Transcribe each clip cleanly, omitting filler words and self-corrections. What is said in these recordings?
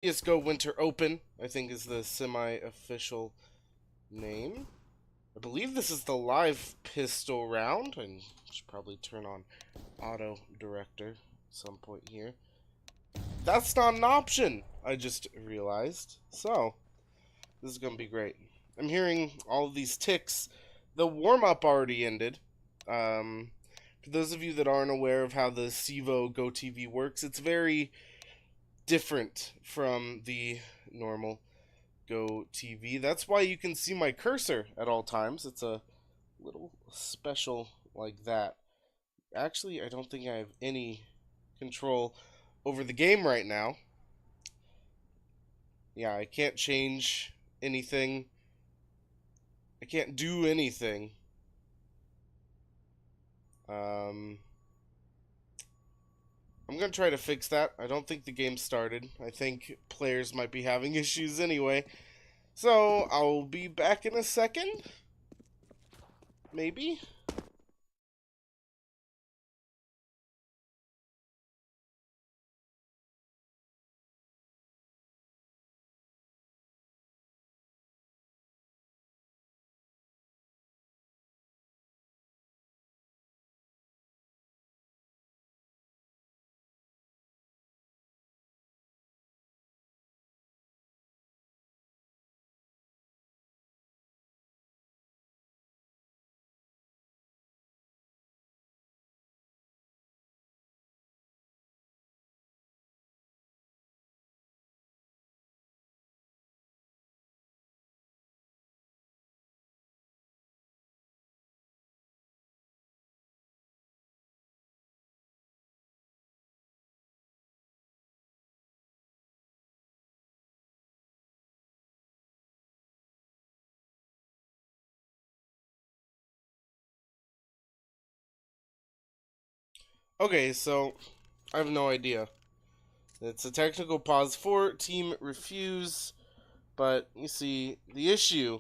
CSGO Winter Open, I think is the semi-official name. I believe this is the live pistol round. I should probably turn on auto director at some point here. That's not an option, I just realized. So, this is going to be great. I'm hearing all of these ticks. The warm-up already ended. For those of you that aren't aware of how the Civo Go TV works, it's very different from the normal Go TV. That's why you can see my cursor at all times. It's a little special like that. Actually, I don't think I have any control over the game right now. Yeah, I can't change anything. I can't do anything. I'm gonna try to fix that. I don't think the game started. I think players might be having issues anyway. So, I'll be back in a second. Maybe? Okay, so I have no idea. It's a technical pause for team refuse, but you see, the issue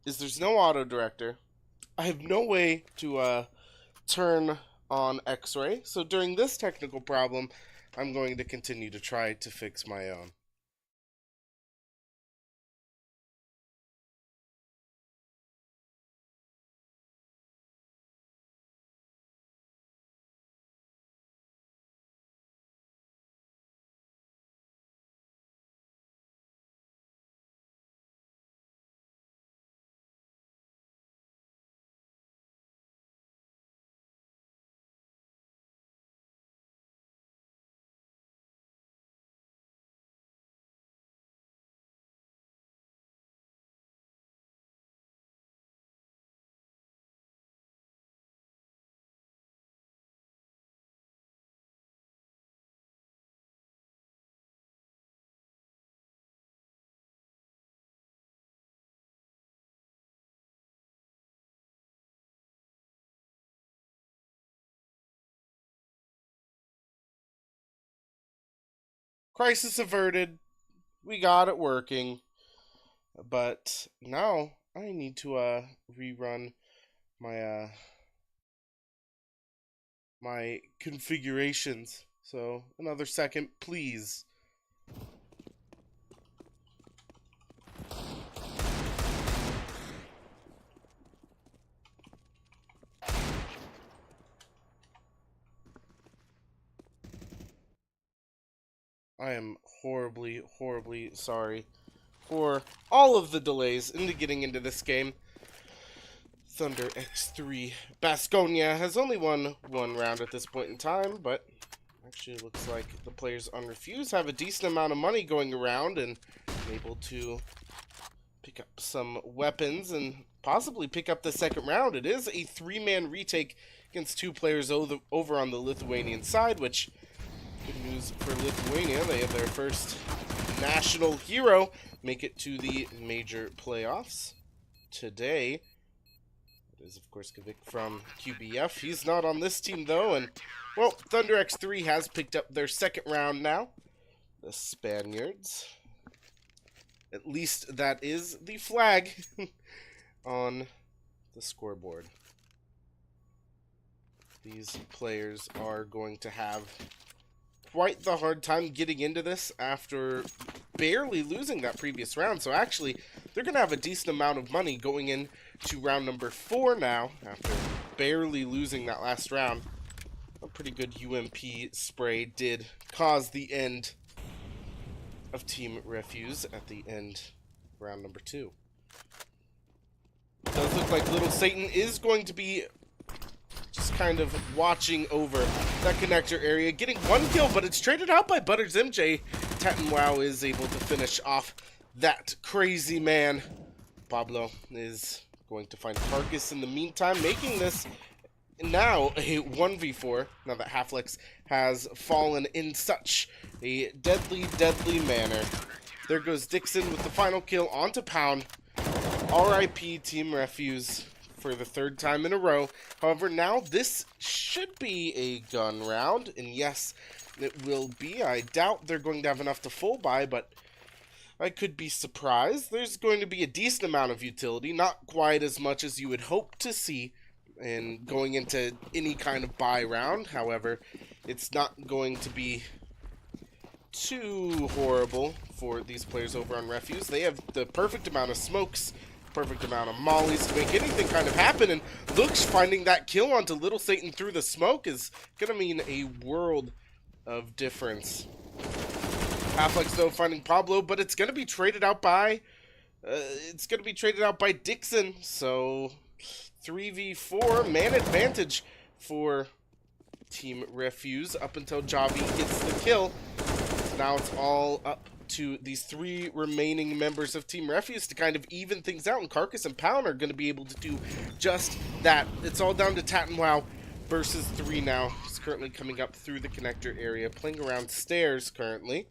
is there's no auto director. I have no way to turn on X-ray, so during this technical problem, I'm going to continue to try to fix my own. Crisis averted. We got it working. But now I need to rerun my configurations. So another second, please. I am horribly, horribly sorry for all of the delays into getting into this game. THUNDERX3 BASKONIA has only won one round at this point in time, but actually looks like the players on Refuse have a decent amount of money going around and able to pick up some weapons and possibly pick up the second round. It is a three-man retake against two players over on the Lithuanian side, which, good news for Lithuania. They have their first national hero make it to the major playoffs today. It is, of course, Kavik from QBF. He's not on this team, though, and, well, THUNDERX3 has picked up their second round now. The Spaniards. At least that is the flag on the scoreboard. These players are going to have quite the hard time getting into this after barely losing that previous round. So actually, they're going to have a decent amount of money going into round number 4 now, after barely losing that last round. A pretty good UMP spray did cause the end of Team Refuse at the end of round number 2. It does look like Little Satan is going to be just kind of watching over that connector area, getting 1 kill, but it's traded out by Butters MJ. THUNDERX3 is able to finish off that crazy man. Pablo is going to find Carcass in the meantime, making this now a 1v4, now that Halflex has fallen in such a deadly, deadly manner. There goes Dixon with the final kill onto Pound. RIP Team Refuse for the 3rd time in a row. However, now this should be a gun round, and yes, it will be. I doubt they're going to have enough to full buy, but I could be surprised. There's going to be a decent amount of utility, not quite as much as you would hope to see in going into any kind of buy round. However, it's not going to be too horrible for these players over on Refuse. They have the perfect amount of smokes, perfect amount of mollies to make anything kind of happen, and Looks finding that kill onto Little Satan through the smoke is gonna mean a world of difference. Halflex though finding Pablo, but it's gonna be traded out by Dixon. So 3v4 man advantage for Team Refuse up until Javi gets the kill. So now it's all up to these 3 remaining members of Team Refuse to kind of even things out, and Carcass and Pound are going to be able to do just that. It's all down to THUNDEX3 versus 3 now. He's currently coming up through the connector area, playing around stairs currently.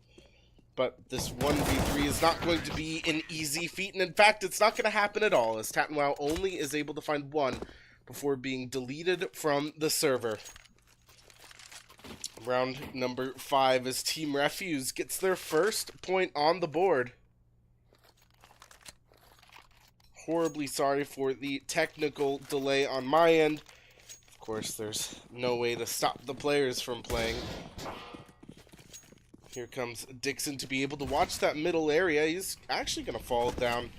But this 1v3 is not going to be an easy feat, and in fact, it's not going to happen at all, as THUNDEX3 only is able to find 1 before being deleted from the server. Round number 5 as Team Refuse gets their first point on the board. Horribly sorry for the technical delay on my end. Of course, there's no way to stop the players from playing. Here comes Dixon to be able to watch that middle area. He's actually going to fall down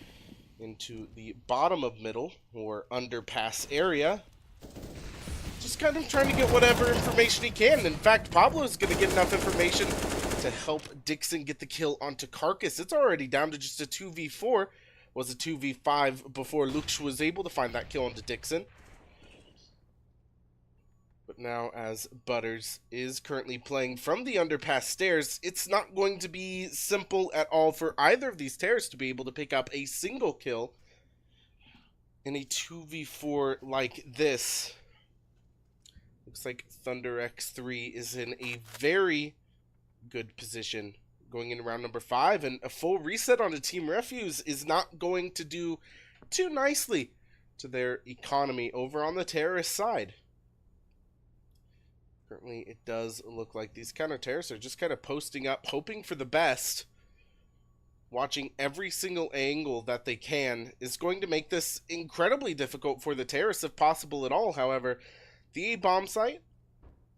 into the bottom of middle, or underpass area. Just kind of trying to get whatever information he can. In fact, Pablo's going to get enough information to help Dixon get the kill onto Carcass. It's already down to just a 2v4. Was a 2v5 before Lux was able to find that kill onto Dixon. But now, as Butters is currently playing from the underpass stairs, it's not going to be simple at all for either of these terrorists to be able to pick up a single kill in a 2v4 like this. Looks like THUNDERX3 is in a very good position going into round number 5, and a full reset on a Team Refuse is not going to do too nicely to their economy over on the terrorist side. Currently, it does look like these counter-terrorists are just kind of posting up, hoping for the best. Watching every single angle that they can is going to make this incredibly difficult for the terrorists, if possible at all. However, the A-bomb site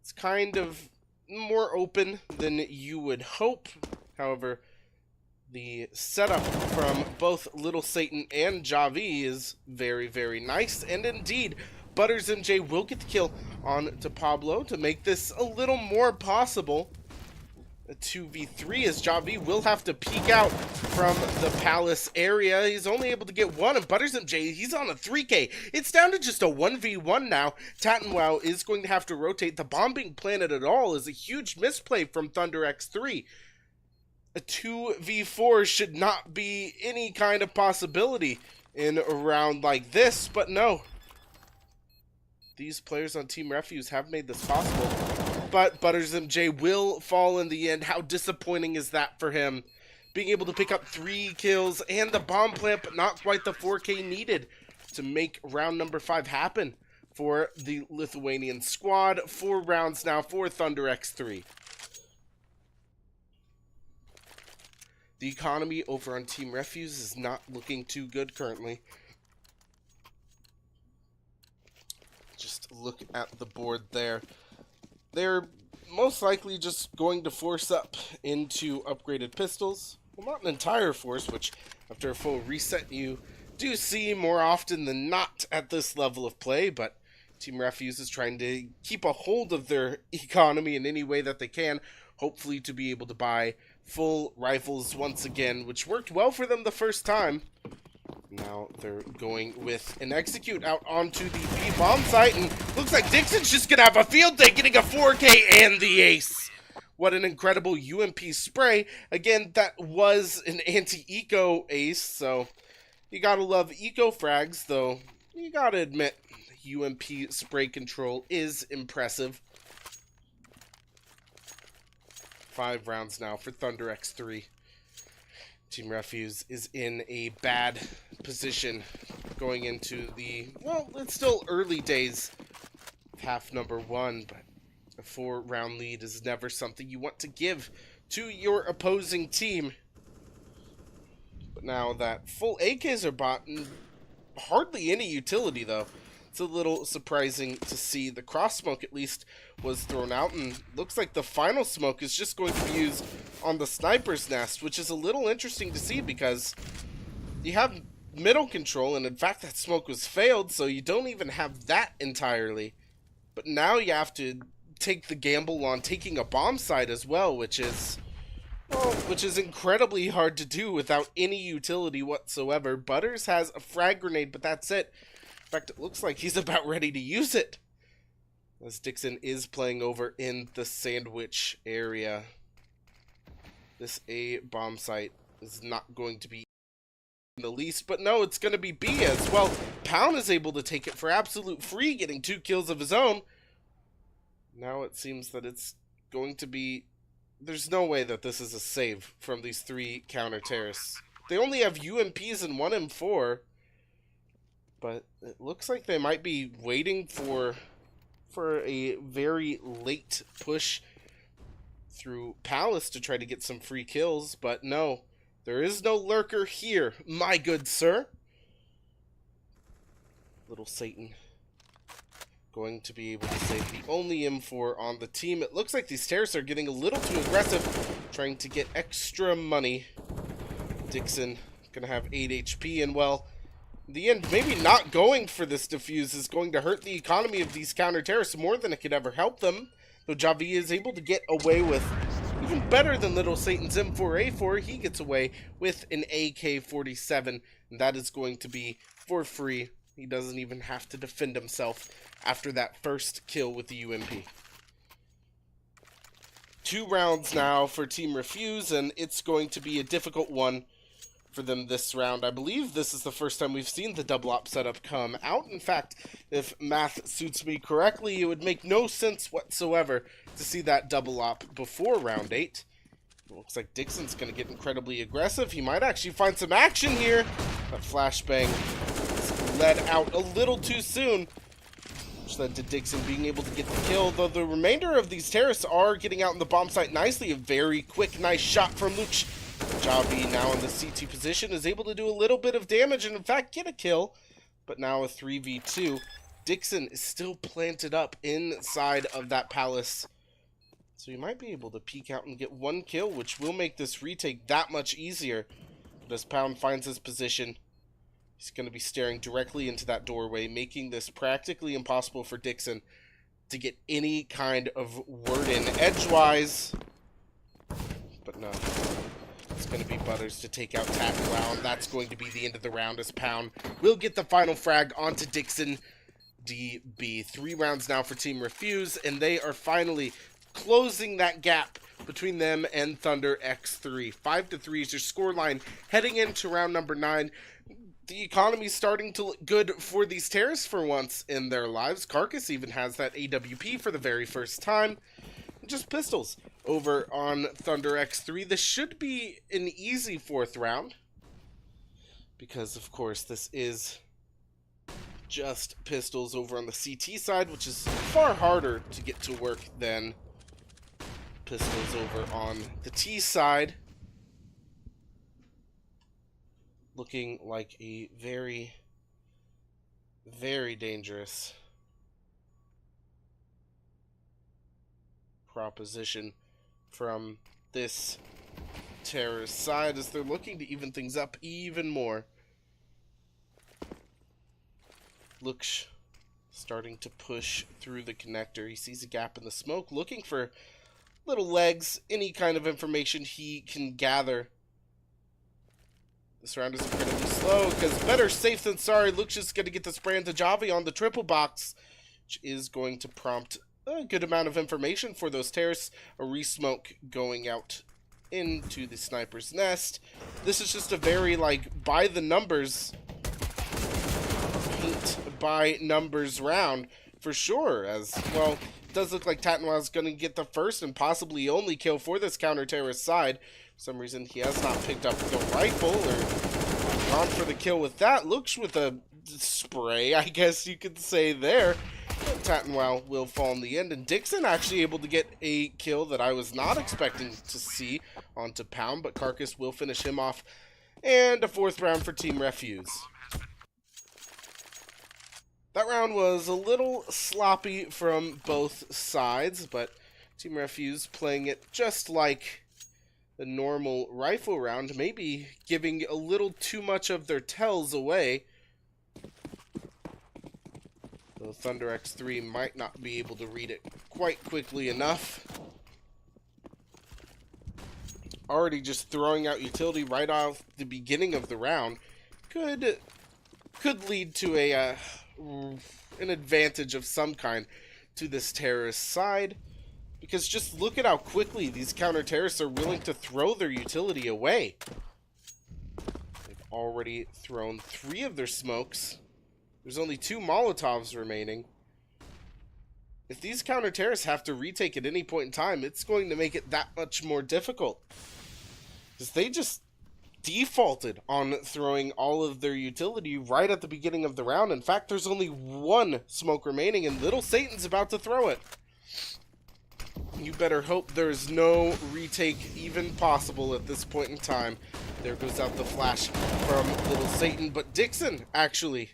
is kind of more open than you would hope. However, the setup from both Little Satan and Javi is very, very nice. And indeed, Butters MJ will get the kill on to Pablo to make this a little more possible. A 2v3 as Javi will have to peek out from the palace area. He's only able to get 1, and Butters MJ, he's on a 3k. It's down to just a 1v1 now. THUNDEX3 is going to have to rotate. The bomb being planted at all is a huge misplay from THUNDERX3. A 2v4 should not be any kind of possibility in a round like this, but no. These players on Team Refuse have made this possible. But Butters MJ will fall in the end. How disappointing is that for him? Being able to pick up 3 kills and the bomb plant, but not quite the 4k needed to make round number 5 happen for the Lithuanian squad. 4 rounds now for THUNDERX3. The economy over on Team Refuse is not looking too good currently. Just look at the board there. They're most likely just going to force up into upgraded pistols. Well, not an entire force, which after a full reset you do see more often than not at this level of play, but Team Refuse is trying to keep a hold of their economy in any way that they can, hopefully to be able to buy full rifles once again, which worked well for them the first time. Now they're going with an execute out onto the B bomb site, and looks like Dixon's just gonna have a field day getting a 4K and the ace. What an incredible UMP spray. Again, that was an anti-eco ace, so you gotta love eco frags, though you gotta admit UMP spray control is impressive. 5 rounds now for THUNDERX3. Team Refuse is in a bad position going into the, well, it's still early days of half number 1, but a 4-round lead is never something you want to give to your opposing team. But now that full AKs are bought, hardly any utility though. It's a little surprising to see. The cross smoke at least was thrown out, and looks like the final smoke is just going to be used on the sniper's nest, which is a little interesting to see because you have middle control, and in fact that smoke was failed, so you don't even have that entirely. But now you have to take the gamble on taking a bomb site as well, which is, well, which is incredibly hard to do without any utility whatsoever. Butters has a frag grenade, but that's it. In fact, it looks like he's about ready to use it, as Dixon is playing over in the sandwich area. This A bomb site is not going to be in the least, but no, it's going to be B as well. Pound is able to take it for absolute free, getting 2 kills of his own. Now it seems that it's going to be, there's no way that this is a save from these 3 counter terrorists. They only have UMPs and 1 M4. But it looks like they might be waiting for a very late push through Palace to try to get some free kills. But no, there is no lurker here, my good sir. Little Satan going to be able to save the only M4 on the team. It looks like these terrorists are getting a little too aggressive, trying to get extra money. Dixon gonna have 8 HP, and well, in the end, maybe not going for this defuse is going to hurt the economy of these counter-terrorists more than it could ever help them. Though Javi is able to get away with, even better than Little Satan's M4A4, he gets away with an AK-47, and that is going to be for free. He doesn't even have to defend himself after that first kill with the UMP. 2 rounds now for Team Refuse, and it's going to be a difficult one for them this round. I believe this is the first time we've seen the double op setup come out. In fact, if math suits me correctly, it would make no sense whatsoever to see that double op before round 8. It looks like Dixon's going to get incredibly aggressive. He might actually find some action here. That flashbang is led out a little too soon, which led to Dixon being able to get the kill, though the remainder of these terrorists are getting out in the bomb site nicely. A very quick, nice shot from Luch. Javi, now in the CT position, is able to do a little bit of damage and in fact get a kill, but now a 3v2. Dixon is still planted up inside of that palace, so he might be able to peek out and get 1 kill, which will make this retake that much easier. But as Pound finds his position, he's going to be staring directly into that doorway, making this practically impossible for Dixon to get any kind of word in edgewise. But no, it's going to be Butters to take out Tactical, and that's going to be the end of the round, as Pound will get the final frag onto Dixon DB. 3 rounds now for Team Refuse, and they are finally closing that gap between them and THUNDERX3. 5-3 is your scoreline heading into round number 9. The economy's starting to look good for these terrorists for once in their lives. Carcass even has that AWP for the very first time. Just pistols over on THUNDERX3. This should be an easy 4th round, because of course this is just pistols over on the CT side, which is far harder to get to work than pistols over on the T side. Looking like a very, very dangerous proposition from this terrorist side as they're looking to even things up even more. Looks starting to push through the connector. He sees a gap in the smoke, looking for little legs, any kind of information he can gather. This round is incredibly slow, because better safe than sorry. Luke's just going to get the spray into Javi on the triple box, which is going to prompt a good amount of information for those terrorists. A re-smoke going out into the sniper's nest. This is just a very, like, by the numbers, paint by numbers round for sure. As well, it does look like Tattenwell is going to get the first and possibly only kill for this counter-terrorist side. For some reason, he has not picked up the rifle or gone for the kill with that. Looks with a spray, I guess you could say there. Tattenwell will fall in the end, and Dixon actually able to get a kill that I was not expecting to see onto Pound, but Carcass will finish him off. And a fourth round for Team Refuse. That round was a little sloppy from both sides, but Team Refuse playing it just like the normal rifle round, maybe giving a little too much of their tells away. The THUNDERX3 might not be able to read it quite quickly enough. Already just throwing out utility right off the beginning of the round could lead to an advantage of some kind to this terrorist side. Because just look at how quickly these counter-terrorists are willing to throw their utility away. They've already thrown 3 of their smokes. There's only 2 Molotovs remaining. If these counter-terrorists have to retake at any point in time, it's going to make it that much more difficult. Because they just defaulted on throwing all of their utility right at the beginning of the round. In fact, there's only 1 smoke remaining, and Little Satan's about to throw it. You better hope there's no retake even possible at this point in time. There goes out the flash from Little Satan, but Dixon actually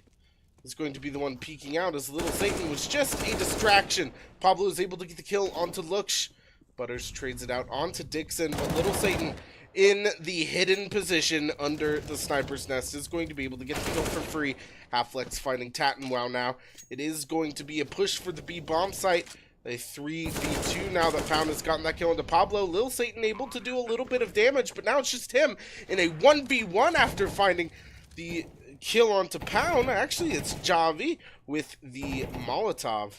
is going to be the one peeking out, as Little Satan was just a distraction. Pablo is able to get the kill onto Lux. Butters trades it out onto Dixon, but Little Satan in the hidden position under the sniper's nest is going to be able to get the kill for free. Halflex finding Tattenwell now. It is going to be a push for the B bomb site. A 3v2 now that Pound has gotten that kill into Pablo. Lil Satan able to do a little bit of damage, but now it's just him in a 1v1 after finding the kill onto Pound. Actually, it's Javi with the Molotov.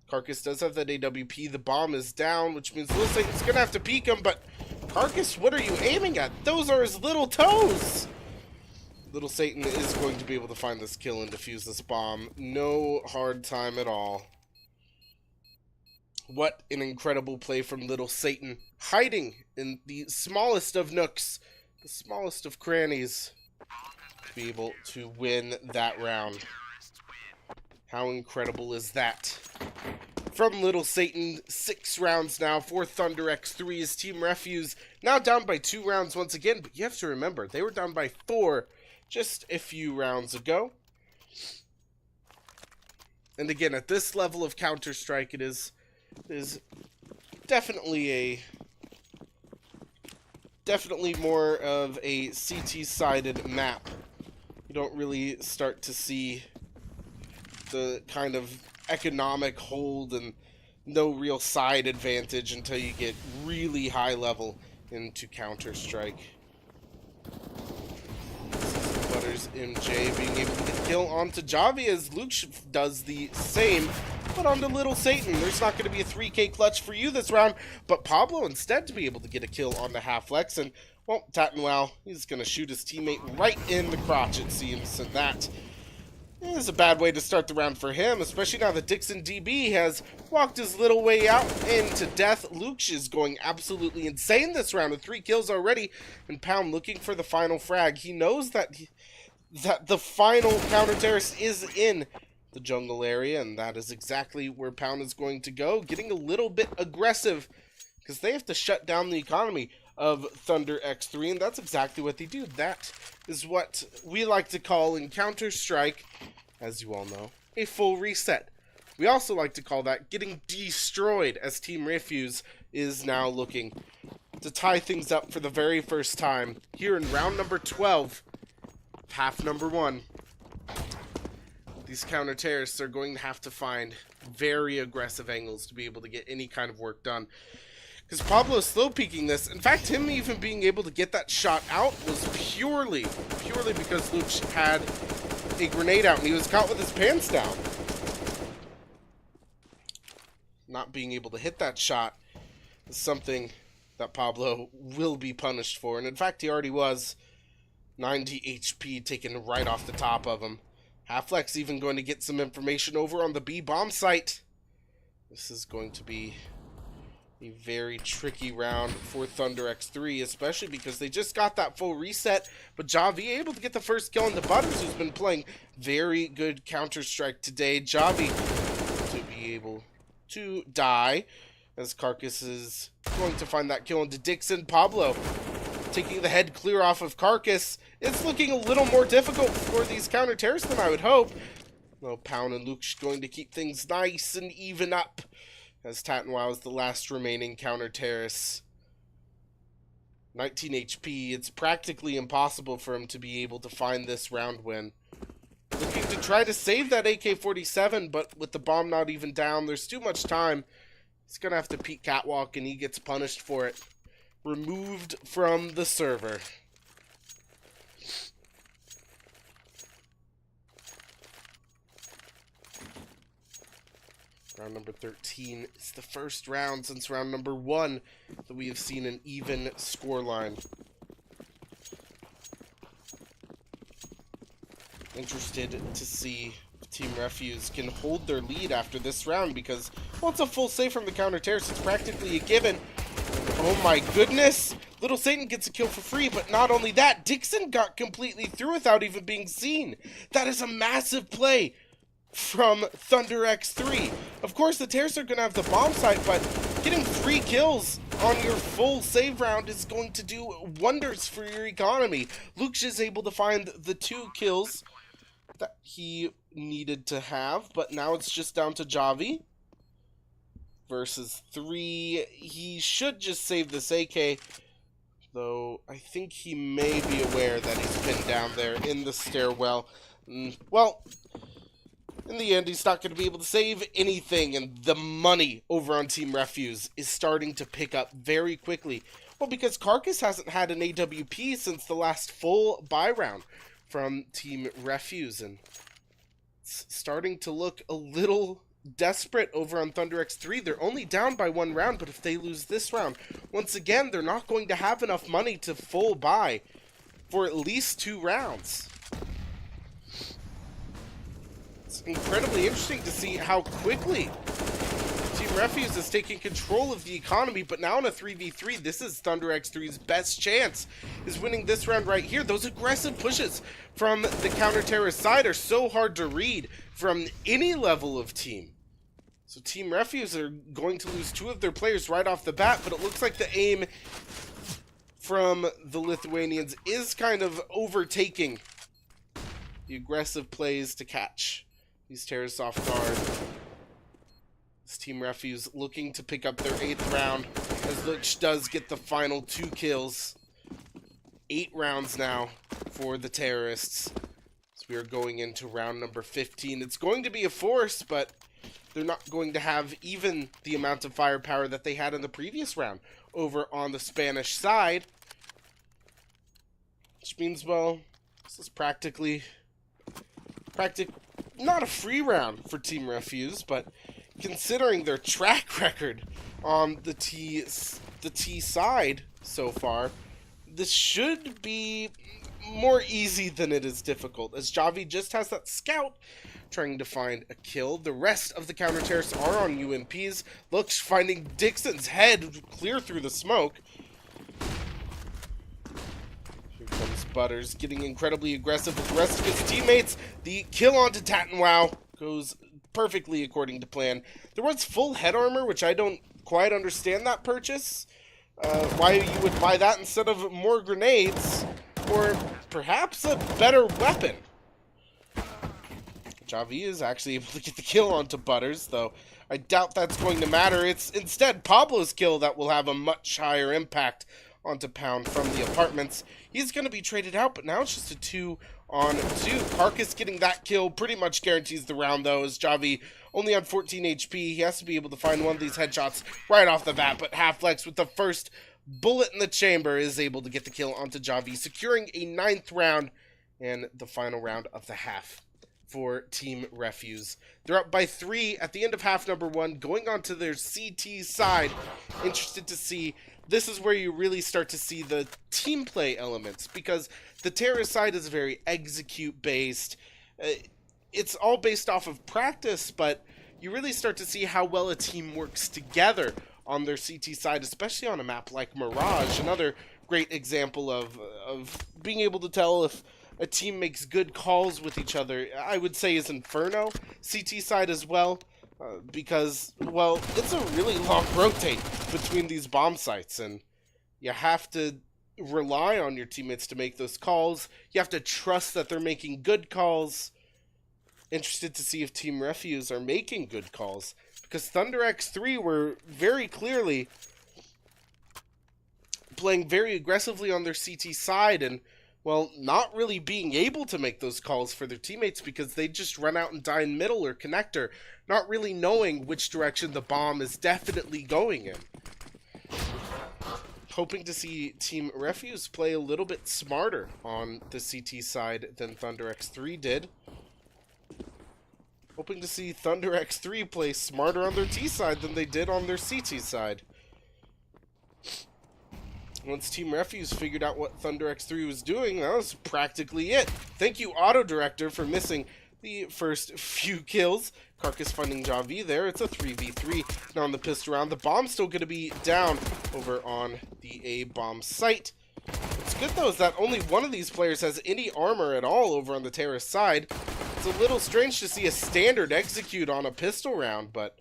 Carcass does have that AWP. The bomb is down, which means Lil Satan's going to have to peek him, but Carcass, what are you aiming at? Those are his little toes! Little Satan is going to be able to find this kill and defuse this bomb. No hard time at all. What an incredible play from Little Satan, hiding in the smallest of nooks, the smallest of crannies, to be able to win that round. How incredible is that? From Little Satan, 6 rounds now for THUNDERX3's Team Refuse, now down by 2 rounds once again, but you have to remember, they were down by 4 just a few rounds ago. And again, at this level of Counter-Strike, it is definitely more of a CT-sided map. You don't really start to see the kind of economic hold and no real side advantage until you get really high level into Counter-Strike. Butters MJ being able to get the kill onto Javi as Luke does the same. But onto Little Satan, there's not going to be a 3K clutch for you this round, but Pablo instead to be able to get a kill onto Halflex, and, well, Tattenwell, he's going to shoot his teammate right in the crotch, it seems, and that is a bad way to start the round for him, especially now that Dixon DB has walked his little way out into death. Luke is going absolutely insane this round with 3 kills already, and Pound looking for the final frag. He knows that the final counter-terrorist is in the jungle area, and that is exactly where Pound is going to go, getting a little bit aggressive because they have to shut down the economy of THUNDERX3, and that's exactly what they do. That is what we like to call in Counter-Strike, as you all know, a full reset. We also like to call that getting destroyed, as Team Refuse is now looking to tie things up for the very first time here in round number 12, half number 1. These counter-terrorists are going to have to find very aggressive angles to be able to get any kind of work done. Because Pablo's slow peeking this. In fact, him even being able to get that shot out was purely because Luke had a grenade out and he was caught with his pants down. Not being able to hit that shot is something that Pablo will be punished for. And in fact, he already was. 90 HP taken right off the top of him. Halfleck's even going to get some information over on the B bomb site. This is going to be a very tricky round for THUNDERX3, especially because they just got that full reset. But Javi able to get the first kill on the Butters, who's been playing very good Counter-Strike today. Javi to be able to die, as Carcass is going to find that kill into Dixon. Pablo taking the head clear off of Carcass. It's looking a little more difficult for these counter-terrorists than I would hope. Well, Pound and Luke's going to keep things nice and even up, as Tattenwow is the last remaining counter-terrorist. 19 HP. It's practically impossible for him to be able to find this round win. Looking to try to save that AK-47, but with the bomb not even down, there's too much time. He's going to have to peek catwalk, and he gets punished for it. Removed from the server. Round number 13 is the first round since round number 1 that we have seen an even scoreline. Interested to see if Team Refuse can hold their lead after this round, because once a full save from the counter-terrorists, it's practically a given. Oh my goodness! Little Satan gets a kill for free, but not only that, Dixon got completely through without even being seen. That is a massive play from THUNDERX3. Of course, the terrorists are going to have the bomb site, but getting 3 kills on your full save round is going to do wonders for your economy. Luke is able to find the 2 kills that he needed to have, but now it's just down to Javi versus 3. He should just save this AK, though I think he may be aware that he's pinned down there in the stairwell. Well, in the end, he's not going to be able to save anything, and the money over on Team Refuse is starting to pick up very quickly. Well, because Carcass hasn't had an AWP since the last full buy round from Team Refuse, and it's starting to look a little desperate over on THUNDERX3. They're only down by 1 round, but if they lose this round, once again, they're not going to have enough money to full buy for at least 2 rounds. It's incredibly interesting to see how quickly Team Refuse is taking control of the economy, but now in a 3v3, this is THUNDERX3's best chance, is winning this round right here. Those aggressive pushes from the counter-terrorist side are so hard to read from any level of team. So Team Refuse are going to lose 2 of their players right off the bat, but it looks like the aim from the Lithuanians is kind of overtaking the aggressive plays to catch these terrorists off guard. This Team Refuse looking to pick up their 8th round, as Luch does get the final 2 kills. 8 rounds now for the terrorists. So we are going into round number 15. It's going to be a force, but they're not going to have even the amount of firepower that they had in the previous round over on the Spanish side. Which means, well, this is practically not a free round for Team Refuse, but considering their track record on the T side so far, this should be more easy than it is difficult, as Javi just has that scout trying to find a kill. The rest of the counter-terrorists are on UMPs. Looks finding Dixon's head clear through the smoke. Here comes Butters, getting incredibly aggressive with the rest of his teammates. The kill onto Tattenwow goes perfectly according to plan. There was full head armor, which I don't quite understand that purchase. Why you would buy that instead of more grenades, or perhaps a better weapon. Javi is actually able to get the kill onto Butters, though I doubt that's going to matter. It's instead Pablo's kill that will have a much higher impact onto Pound from the apartments. He's going to be traded out, but now it's just a 2-on-2. Carcass getting that kill pretty much guarantees the round, though, as Javi only on 14 HP. He has to be able to find one of these headshots right off the bat, but Halflex with the first bullet in the chamber is able to get the kill onto Javi, securing a 9th round and the final round of the half for Team Refuse. They're up by 3 at the end of half number 1, going on to their CT side. Interested to see, this is where you really start to see the team play elements, because the terrorist side is very execute based. It's all based off of practice, but you really start to see how well a team works together on their CT side, especially on a map like Mirage. Another great example of being able to tell if a team makes good calls with each other, I would say, is Inferno. CT side as well, because, well, it's a really long rotate between these bomb sites, and you have to rely on your teammates to make those calls. You have to trust that they're making good calls. Interested to see if Team Refuse are making good calls, because THUNDERX3 were very clearly playing very aggressively on their CT side and, well, not really being able to make those calls for their teammates because they just run out and die in middle or connector, not really knowing which direction the bomb is definitely going in. Hoping to see Team Refuse play a little bit smarter on the CT side than THUNDERX3 did. Hoping to see THUNDERX3 play smarter on their T side than they did on their CT side. Once Team Refuse figured out what THUNDERX3 was doing, that was practically it. Thank you, Auto Director, for missing the first few kills. Carcass finding Javi there. It's a 3v3. Now on the pistol round, the bomb's still going to be down over on the A-bomb site. What's good, though, is that only one of these players has any armor at all over on the terrorist side. It's a little strange to see a standard execute on a pistol round, but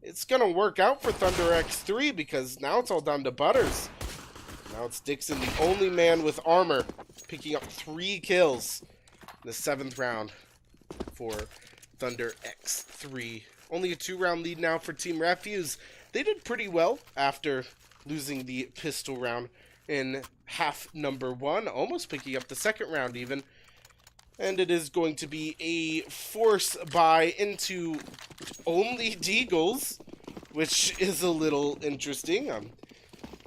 it's going to work out for THUNDERX3 because now it's all down to Butters. Now it's Dixon, the only man with armor, picking up 3 kills in the 7th round for THUNDERX3. Only a 2-round lead now for Team Refuse. They did pretty well after losing the pistol round in half number 1, almost picking up the 2nd round even. And it is going to be a force buy into only Deagles, which is a little interesting. I'm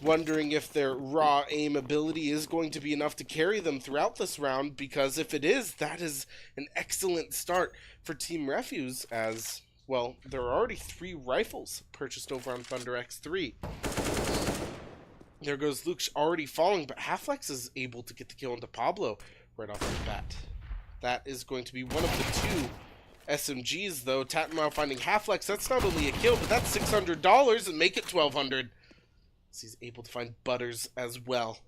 wondering if their raw aim ability is going to be enough to carry them throughout this round, because if it is, that is an excellent start for Team Refuse, as, well, there are already 3 rifles purchased over on THUNDERX3. There goes Luke's already falling, but Halflex is able to get the kill into Pablo right off the bat. That is going to be one of the 2 SMGs, though. Tattenmile finding Halflex. That's not only a kill, but that's $600 and make it $1,200. So he's able to find Butters as well.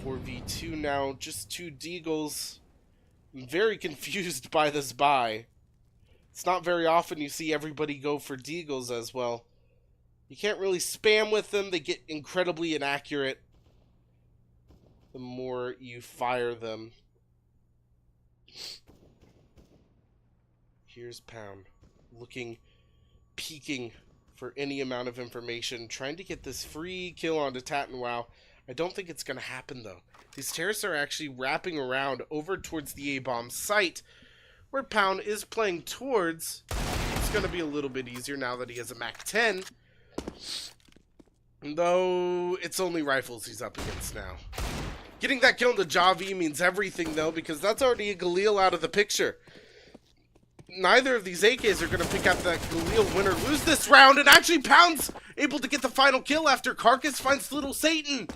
4v2 now, just 2 Deagles. I'm very confused by this buy. It's not very often you see everybody go for Deagles as well. You can't really spam with them. They get incredibly inaccurate the more you fire them. Here's Pound, peeking for any amount of information, trying to get this free kill onto Tattenwow. I don't think it's going to happen, though. These terrorists are actually wrapping around over towards the A-bomb site, where Pound is playing towards. It's going to be a little bit easier now that he has a MAC-10, though it's only rifles he's up against now. Getting that kill into Javi means everything, though, because that's already a Galil out of the picture. Neither of these AKs are going to pick up that Galil win or lose this round, and actually Pound's able to get the final kill after Carcass finds Little Satan.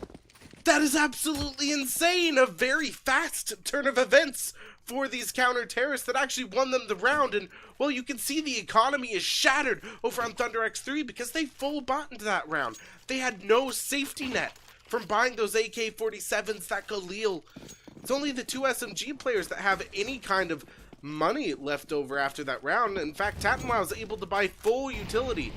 That is absolutely insane. A very fast turn of events for these counter-terrorists that actually won them the round, and, well, you can see the economy is shattered over on THUNDERX3 because they full bought into that round. They had no safety net from buying those AK-47s, that Galil. It's only the 2 SMG players that have any kind of money left over after that round. In fact, Tattenwow was able to buy full utility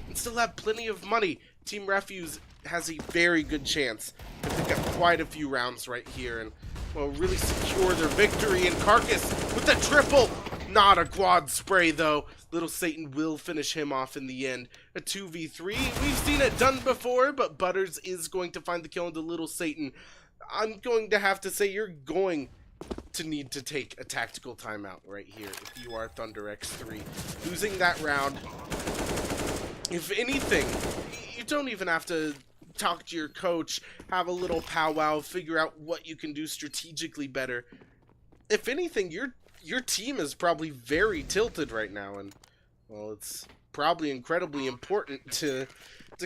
and still have plenty of money. Team Refuse has a very good chance to pick up quite a few rounds right here and, well, really secure their victory. And Carcass with the triple Not a quad spray, though. Little Satan will finish him off in the end. A 2v3. We've seen it done before, but Butters is going to find the kill into Little Satan. I'm going to have to say you're going to need to take a tactical timeout right here if you are THUNDERX3. Losing that round, if anything, you don't even have to talk to your coach, have a little powwow, figure out what you can do strategically better. If anything, your team is probably very tilted right now, and well, it's probably incredibly important to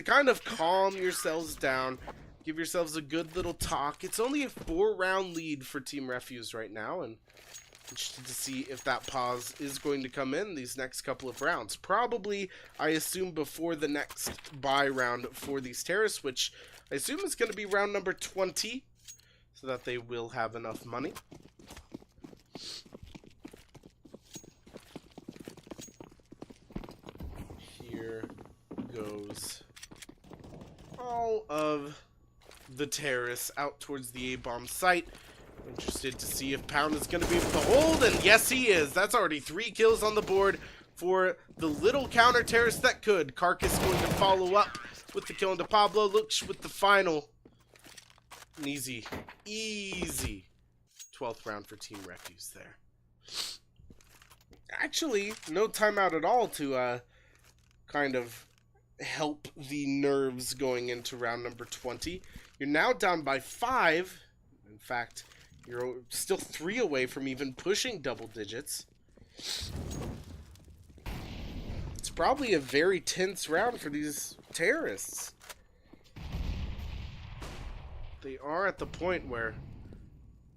kind of calm yourselves down, give yourselves a good little talk. It's only a 4-round lead for Team Refuse right now, and interested to see if that pause is going to come in these next couple of rounds. Probably, I assume, before the next buy round for these terrorists, which I assume is going to be round number 20, so that they will have enough money. Here goes all of the terrorists out towards the A-bomb site. Interested to see if Pound is going to be able to hold, and yes he is. That's already 3 kills on the board for the little counter terrorist that could. Carcass going to follow up with the kill into Pablo. Looks with the final. An easy 12th round for Team Refuse there. Actually, no timeout at all to kind of help the nerves going into round number 20. You're now down by 5. In fact, you're still 3 away from even pushing double digits. It's probably a very tense round for these terrorists. They are at the point where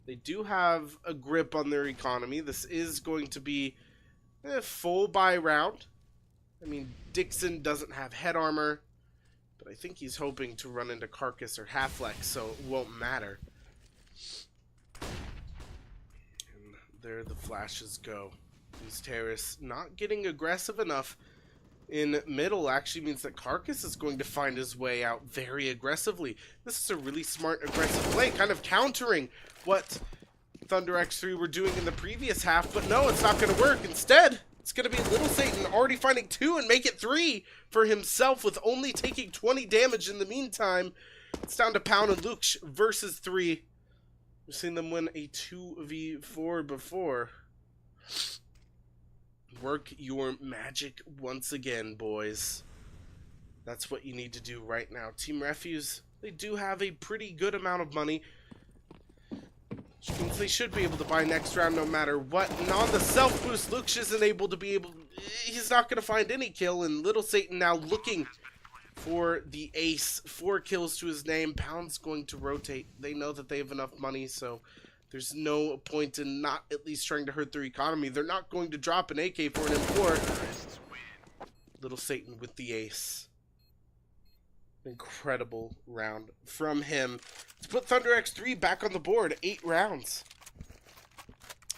they do have a grip on their economy. This is going to be a full buy round. I mean, Dixon doesn't have head armor, but I think he's hoping to run into Carcass or Halflex, so it won't matter. And there the flashes go. These terrorists not getting aggressive enough in middle actually means that Carcass is going to find his way out very aggressively. This is a really smart, aggressive play, kind of countering what THUNDERX3 were doing in the previous half, but no, it's not going to work. Instead, it's going to be Little Satan already finding 2 and make it 3 for himself with only taking 20 damage in the meantime. It's down to Pound and Luke versus 3. We've seen them win a 2v4 before. Work your magic once again, boys. That's what you need to do right now. Team Refuse, they do have a pretty good amount of money, which means they should be able to buy next round no matter what. And on the self-boost, Luke isn't able to be able... He's not going to find any kill, and Little Satan now looking for the ace. 4 kills to his name. Pound's going to rotate. They know that they have enough money, so there's no point in not at least trying to hurt their economy. They're not going to drop an AK for an M4. Little Satan with the ace. Incredible round from him to put THUNDERX3 back on the board. 8 rounds.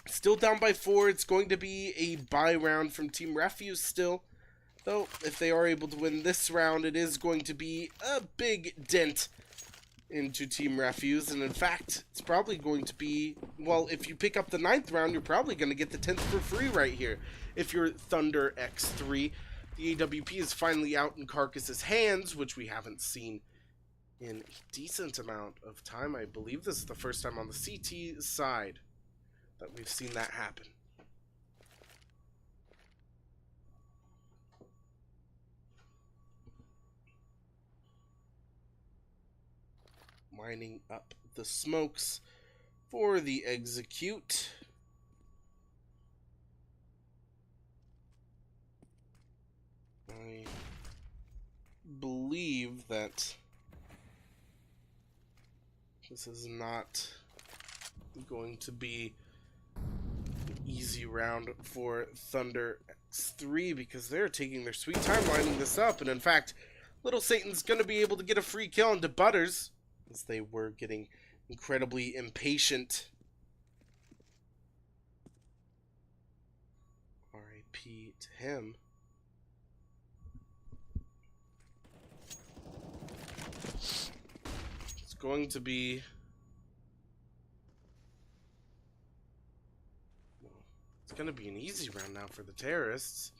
Still down by 4. It's going to be a buy round from Team Refuse still. Though, if they are able to win this round, it is going to be a big dent into Team Refuse. And in fact, it's probably going to be, well, if you pick up the 9th round, you're probably going to get the 10th for free right here. If you're THUNDERX3. The AWP is finally out in Carcass's hands, which we haven't seen in a decent amount of time. I believe this is the first time on the CT side that we've seen that happen. Lining up the smokes for the execute. I believe that this is not going to be an easy round for THUNDERX3 because they're taking their sweet time lining this up. And in fact, Little Satan's going to be able to get a free kill into Butters as they were getting incredibly impatient. RIP to him. Going to be It's gonna be an easy round now for the terrorists.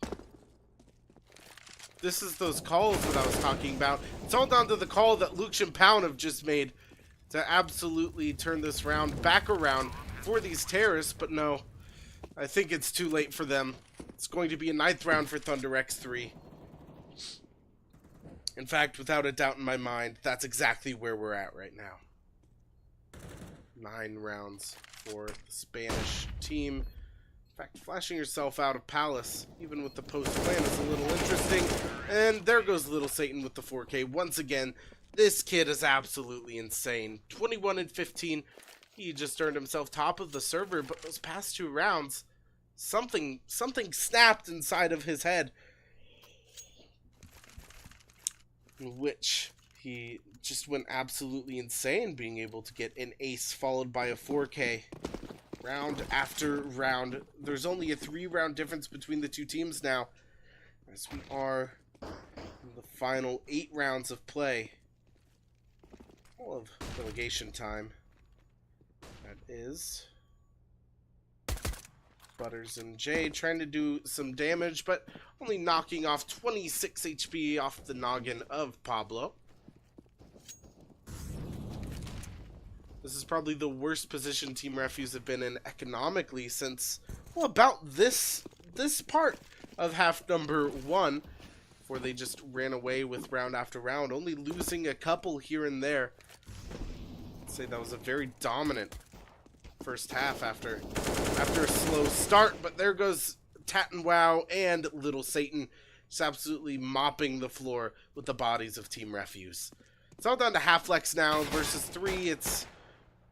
This is those calls that I was talking about. It's all down to the call that Luke and Pound have just made to absolutely turn this round back around for these terrorists, but no. I think it's too late for them. It's going to be a 9th round for THUNDERX3. In fact, without a doubt in my mind, that's exactly where we're at right now. 9 rounds for the Spanish team. In fact, flashing yourself out of Palace, even with the post plan, is a little interesting. And there goes Little Satan with the 4K. Once again, this kid is absolutely insane. 21 and 15. He just earned himself top of the server, but those past 2 rounds, something snapped inside of his head, in which he just went absolutely insane, being able to get an ace followed by a 4K. Round after round. There's only a 3-round difference between the two teams now, as we are in the final 8 rounds of play. All of relegation time. That is Butters and Jay trying to do some damage, but only knocking off 26 HP off the noggin of Pablo. This is probably the worst position Team Refuse have been in economically since, well, about this part of half number 1, where they just ran away with round after round, only losing a couple here and there. I'd say that was a very dominant first half after a slow start, but there goes Tattenwow and Little Satan just absolutely mopping the floor with the bodies of Team Refuse. It's all down to Half-Lex now versus 3. It's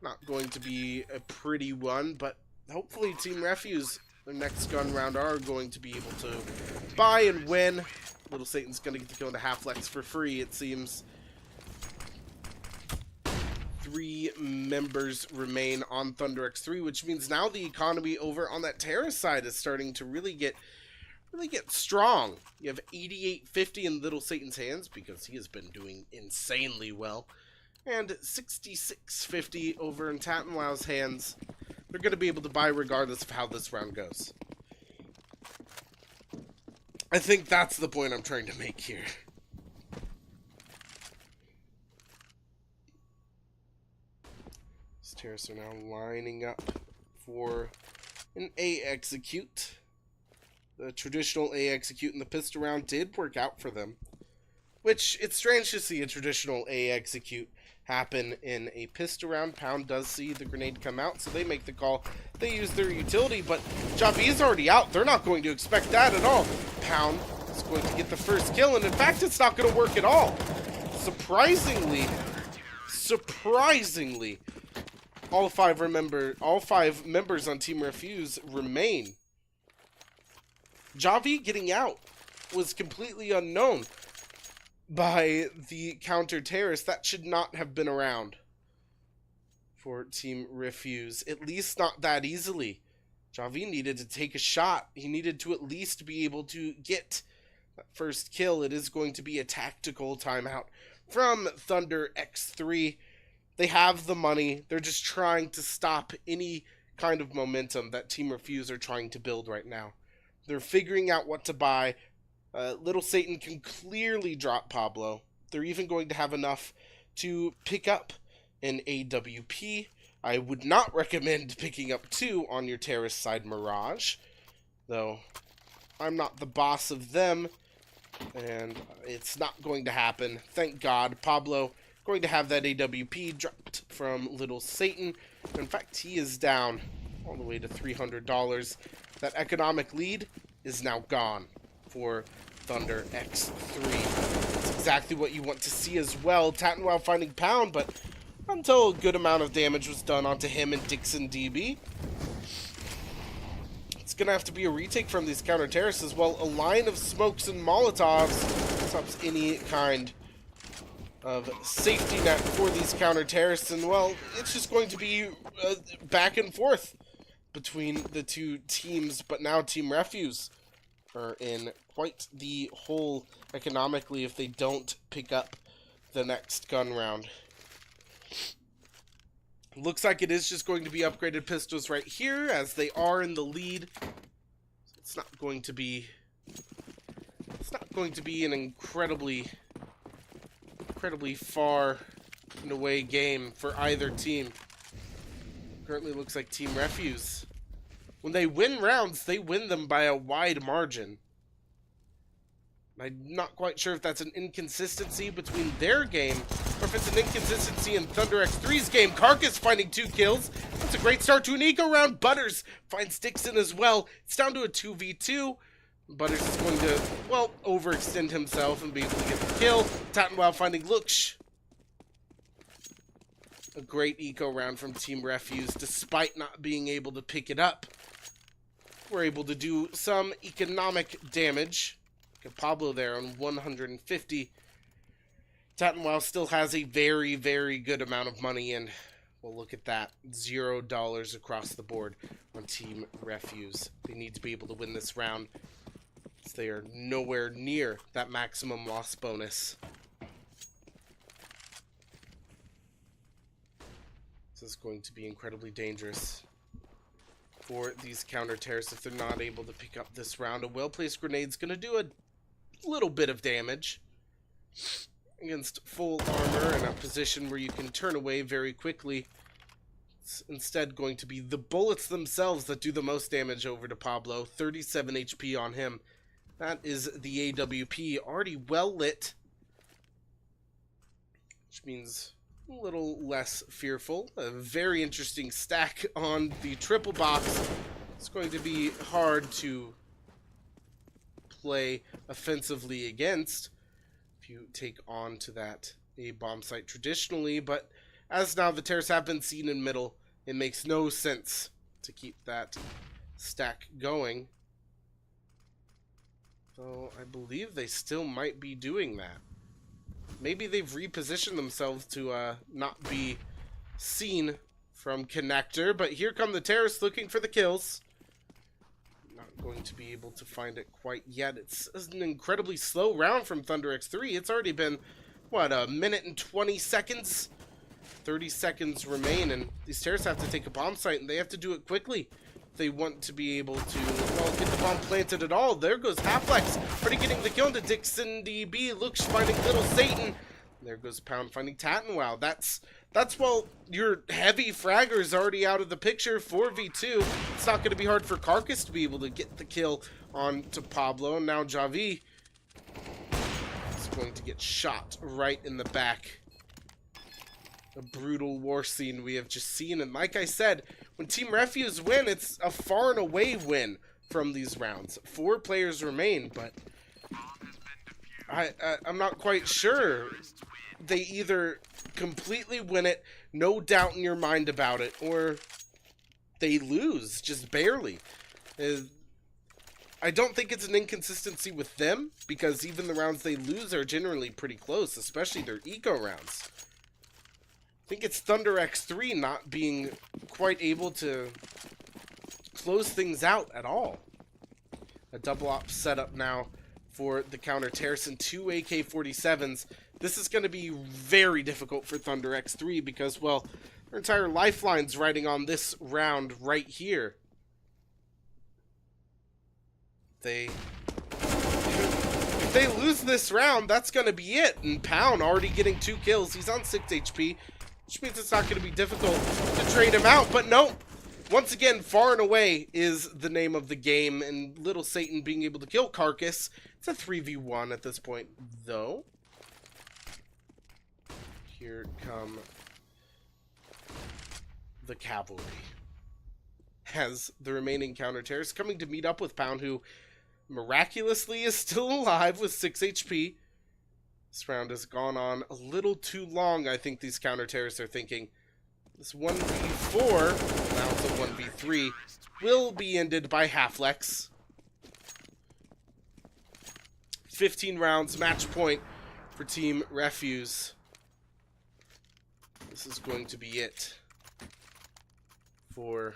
not going to be a pretty one, but hopefully Team Refuse, their next gun round, are going to be able to buy and win. Little Satan's going to get to go into Half-Lex for free, it seems. 3 members remain on THUNDERX3, which means now the economy over on that terrorist side is starting to really get strong. You have 88.50 in Little Satan's hands because he has been doing insanely well, and 66.50 over in Tattenwow's hands. They're going to be able to buy regardless of how this round goes. I think that's the point I'm trying to make here. These terrorists are now lining up for an A execute. The traditional A execute in the pistol round did work out for them, which it's strange to see a traditional A execute happen in a pistol round. Pound does see the grenade come out, so they make the call. They use their utility, but Javi's already out. They're not going to expect that at all. Pound is going to get the first kill, and in fact, it's not going to work at all. Surprisingly, all five members on Team Refuse remain. Javi getting out was completely unknown by the counter-terrorist. That should not have been around for Team Refuse, at least not that easily. Javi needed to take a shot. He needed to at least be able to get that first kill. It is going to be a tactical timeout from THUNDERX3. They have the money. They're just trying to stop any kind of momentum that Team Refuse are trying to build right now. They're figuring out what to buy. Little Satan can clearly drop Pablo. They're even going to have enough to pick up an AWP. I would not recommend picking up 2 on your terrorist side Mirage, though I'm not the boss of them, and it's not going to happen. Thank God. Pablo going to have that AWP dropped from Little Satan. In fact, he is down all the way to $300. That economic lead is now gone for THUNDERX3. That's exactly what you want to see as well. Tattenwow finding Pound, but until a good amount of damage was done onto him and Dixon DB. It's going to have to be a retake from these counter-terrorists as well. A line of smokes and Molotovs stops any kind of safety net for these counter-terrorists, and well, it's just going to be back and forth between the two teams, but now Team Refuse are in quite the hole economically if they don't pick up the next gun round. Looks like it is just going to be upgraded pistols right here, as they are in the lead it's not going to be an incredibly far and away game for either team. Currently looks like Team Refuse, when they win rounds, they win them by a wide margin. I'm not quite sure if that's an inconsistency between their game or if it's an inconsistency in THUNDERX3's game. Carcass finding 2 kills. That's a great start to an eco round. Butters finds Dixon as well. It's down to a 2v2. Butters is going to, well, overextend himself and be able to get the kill. Tattenwell finding Luksh. A great eco round from Team Refuse, despite not being able to pick it up. We're able to do some economic damage. Pablo there on 150. Tattenwell still has a very, very good amount of money in. Well, look at that. $0 across the board on Team Refuse. They need to be able to win this round, as they are nowhere near that maximum loss bonus. This is going to be incredibly dangerous for these counter terrorists if they're not able to pick up this round. A well-placed grenade's going to do a little bit of damage against full armor in a position where you can turn away very quickly. It's instead going to be the bullets themselves that do the most damage over to Pablo. 37 HP on him. That is the AWP, already well lit, which means a little less fearful. A very interesting stack on the triple box. It's going to be hard to play offensively against if you take on to that A bomb site traditionally, but as now the terrorists have been seen in middle, it makes no sense to keep that stack going. Though I believe they still might be doing that. Maybe they've repositioned themselves to not be seen from connector, but here come the terrorists looking for the kills. Not going to be able to find it quite yet. It's an incredibly slow round from THUNDERX3. It's already been, what, a minute and 20 seconds? 30 seconds remain, and these terrorists have to take a bomb site, and they have to do it quickly if they want to be able to, well, get the bomb planted at all. There goes Halflex, already getting the kill into Dixon DB. Looks finding Little Satan. There goes Pound finding Tattenwell. That's well, your heavy fragger is already out of the picture. 4v2. It's not going to be hard for Carcass to be able to get the kill on to Pablo. And now Javi is going to get shot right in the back. A brutal war scene we have just seen. And like I said, when Team Refuse win, it's a far and away win from these rounds. 4 players remain, but I'm not quite sure. They either completely win it, no doubt in your mind about it, or they lose, just barely. I don't think it's an inconsistency with them, because even the rounds they lose are generally pretty close, especially their eco rounds. I think it's THUNDERX3 not being quite able to close things out at all. A double op setup now for the counter terrorists and 2 AK-47s. This is going to be very difficult for THUNDERX3 because, well, their entire lifeline's riding on this round right here. If they lose this round, that's going to be it. And Pound already getting 2 kills. He's on 6 HP, which means it's not going to be difficult to trade him out. But no, once again, far and away is the name of the game. And Little Satan being able to kill Carcass. It's a 3v1 at this point, though. Here come the cavalry, as the remaining counter-terrorists coming to meet up with Pound, who miraculously is still alive with 6 HP. This round has gone on a little too long, I think these counter-terrorists are thinking. This 1v4, now it's a 1v3, will be ended by Halflex. 15 rounds, match point for Team Refuse. This is going to be it for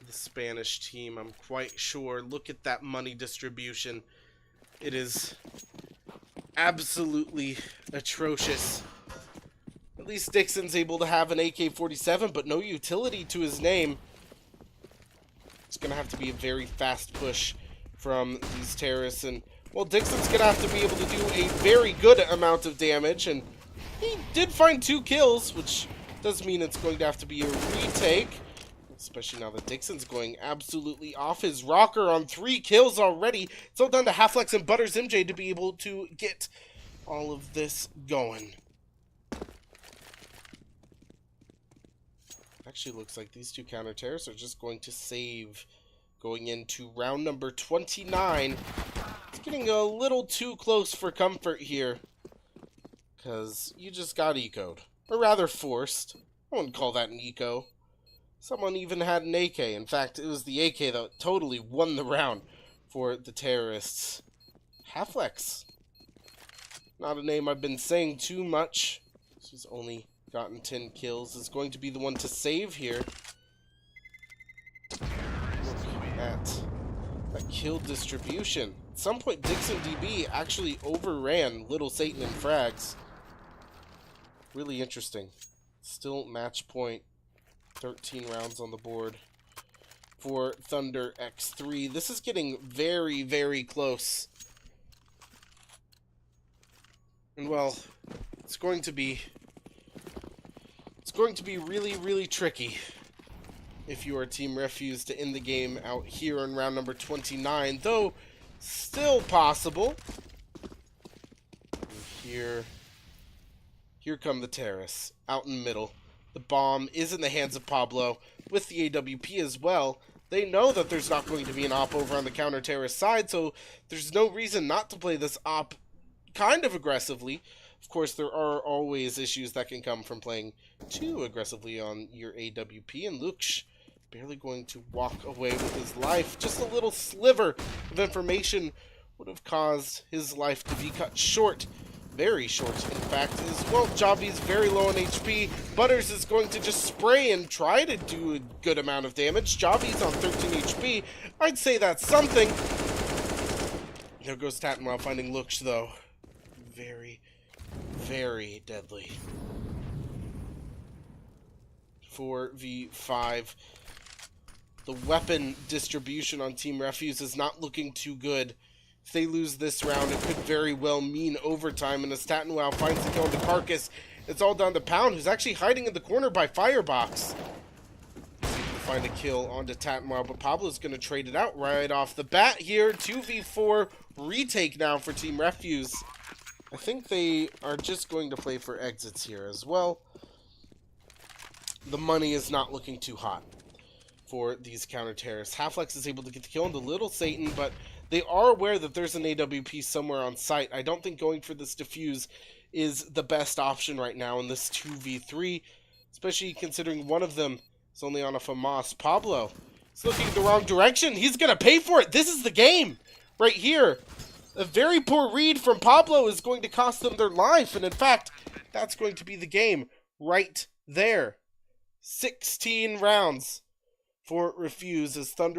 the Spanish team, I'm quite sure. Look at that money distribution. It is absolutely atrocious. At least Dixon's able to have an AK-47, but no utility to his name. it's going to have to be a very fast push from these terrorists. And, well, Dixon's going to have to be able to do a very good amount of damage. And he did find 2 kills, which does mean it's going to have to be a retake. Especially now that Dixon's going absolutely off his rocker on 3 kills already. It's all down to Halflex and Butters MJ to be able to get all of this going. Actually looks like these 2 counter-terrorists are just going to save going into round number 29. It's getting a little too close for comfort here, because you just got eco'd. Or rather forced. I wouldn't call that an eco. Someone even had an AK. In fact, it was the AK that totally won the round for the terrorists. Halflex. Not a name I've been saying too much. She's only gotten 10 kills. Is going to be the one to save here. Look at that kill distribution. At some point, Dixon DB actually overran Little Satan in frags. Really interesting. Still match point. 13 rounds on the board for THUNDERX3. This is getting very, very close. And well, it's going to be really, really tricky if you are Team Refuse to end the game out here in round number 29, though still possible. And here come the terrorists out in the middle. The bomb is in the hands of Pablo with the AWP as well. They know that there's not going to be an op over on the counter-terrorist side, so there's no reason not to play this op kind of aggressively. Of course, there are always issues that can come from playing too aggressively on your AWP, and Luke's barely going to walk away with his life. Just a little sliver of information would have caused his life to be cut short. Very short, in fact, as well. Javi's very low on HP. Butters is going to just spray and try to do a good amount of damage. Javi's on 13 HP. I'd say that's something. There goes Tattenwell finding Looks, though. Very, very deadly. 4v5. The weapon distribution on Team Refuse is not looking too good. If they lose this round, it could very well mean overtime. And as Tattenwell finds the kill on the Carcass, it's all down to Pound, who's actually hiding in the corner by Firebox. He's able to find a kill onto Tattenwell, but Pablo's going to trade it out right off the bat here. 2v4 retake now for Team Refuse. I think they are just going to play for exits here as well. The money is not looking too hot for these counter-terrorists. Halflex is able to get the kill into Little Satan, but they are aware that there's an AWP somewhere on site. I don't think going for this defuse is the best option right now in this 2v3, especially considering one of them is only on a FAMAS. Pablo is looking the wrong direction. He's going to pay for it. This is the game right here. A very poor read from Pablo is going to cost them their life, and in fact, that's going to be the game right there. 16 rounds for Refuse as THUNDERX